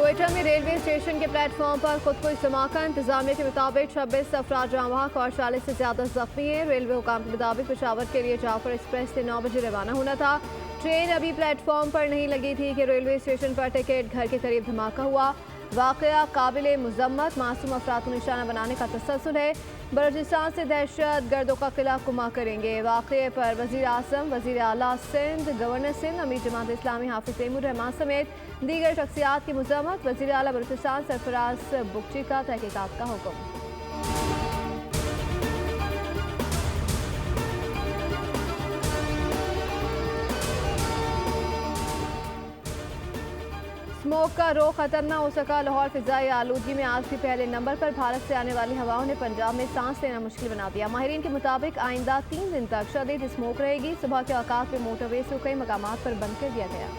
क्वेटा में railway station के platform पर खुदकुश धमाका। इंतजामिया के मुताबिक 26 अफराद जाँबाहक और 40 से ज्यादा जख्मी हैं। रेलवे हुकाम के मुताबिक पेशावर के लिए जाफर एक्सप्रेस से 9 बजे रवाना होना था। ट्रेन अभी प्लेटफॉर्म पर नहीं लगी थी कि रेलवे स्टेशन पर टिकट घर के करीब धमाका हुआ। वाकया काबिल मुजम्मत, मासूम अफराद को निशाना बनाने का तसलसल है। बलूचिस्तान से दहशत गर्दों का किला कुमा करेंगे। वाकये पर वजीर आजम, वजीर आला सिंध, गवर्नर सिंध, अमीर जमात इस्लामी हाफिज तैमूर रहमान समेत दीगर शख्सियात की मुजम्मत। वजीर आला बलूचिस्तान सरफराज बुगची का तहकीकात का हुक्म। स्मोक का रुख खतरनाक हो सका। लाहौर फिजाई आलूगी में आज भी पहले नंबर पर। भारत से आने वाली हवाओं ने पंजाब में सांस लेना मुश्किल बना दिया। माहिरीन के मुताबिक आइंदा 3 दिन तक शदीद स्मोक रहेगी। सुबह के औकात में मोटरवे को कई मकामात पर बंद कर दिया गया।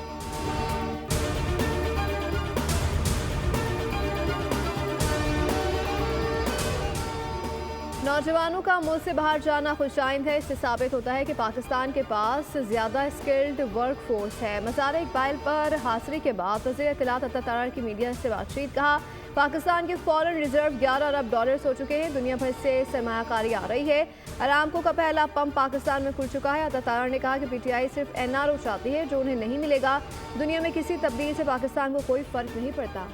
नौजवानों का मुल्क से बाहर जाना खुशाइंद है। इससे साबित होता है कि पाकिस्तान के पास ज़्यादा स्किल्ड वर्क फोर्स है। मज़ार इकबाल पर हासिली के बाद वज़ीर इत्तलात अता तारड़ की मीडिया से बातचीत। कहा, पाकिस्तान के फॉरेन रिजर्व 11 अरब डॉलर हो चुके हैं। दुनिया भर से सरमायाकारी आ रही है। अरामको का पहला पंप पाकिस्तान में खुल चुका है। अता तारड़ ने कहा कि PTI सिर्फ NRO चाहती है जो उन्हें नहीं मिलेगा। दुनिया में किसी तब्दीली से पाकिस्तान को कोई फ़र्क नहीं पड़ता।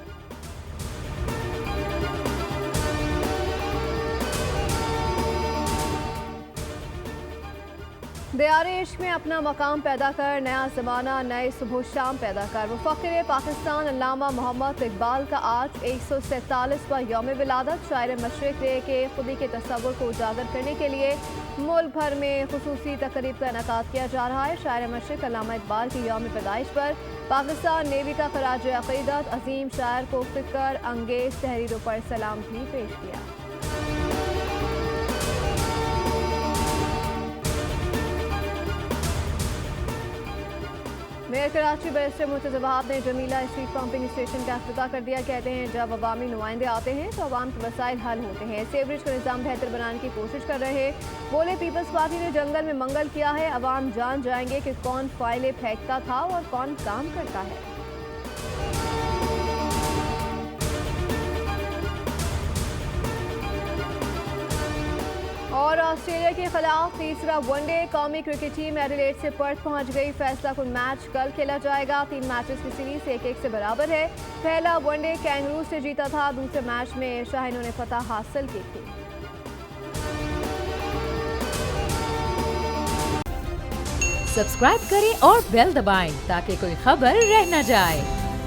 दियारे इश्क में अपना मकाम पैदा कर, नया ज़माना नए सुबह शाम पैदा कर। मुफ़क्किर पाकिस्तान अल्लामा मोहम्मद इकबाल का आज 147वां यौम विलादत। शायर मशरिक़ के खुदी के तस्वुर को उजागर करने के लिए मुल्क भर में खुसूसी तकरीब का इनेकाद किया जा रहा है। शायर मशरिक़ अल्लामा इकबाल की यौम पैदाइश पर पाकिस्तान नेवी का खराज अक़ीदत अजीम शायर को फ़िक्र अंगेज़ तहरीरों पर सलाम भी पेश किया। मेयर कराची बैरिस्टर मुर्तज़ा वहाब ने जमीला स्ट्रीट पंपिंग स्टेशन का अफ्ताह कर दिया। कहते हैं, जब अवामी नुमाइंदे आते हैं तो अवाम के मसाइल हल होते हैं। सीवरेज का निज़ाम बेहतर बनाने की कोशिश कर रहे हैं। बोले, पीपल्स पार्टी ने जंगल में मंगल किया है। अवाम जान जाएंगे कि कौन फाइलें फेंकता था और कौन काम करता है। और ऑस्ट्रेलिया के खिलाफ तीसरा वनडे। कौमी क्रिकेट टीम एडिलेड से पर्थ पहुंच गई। फैसला कुन मैच कल खेला जाएगा। 3 मैचेस की सीरीज 1-1 से बराबर है। पहला वनडे कैंगरू से जीता था। दूसरे मैच में शाहीनों ने फतह हासिल की थी। सब्सक्राइब करें और बेल दबाएं ताकि कोई खबर रह न जाए।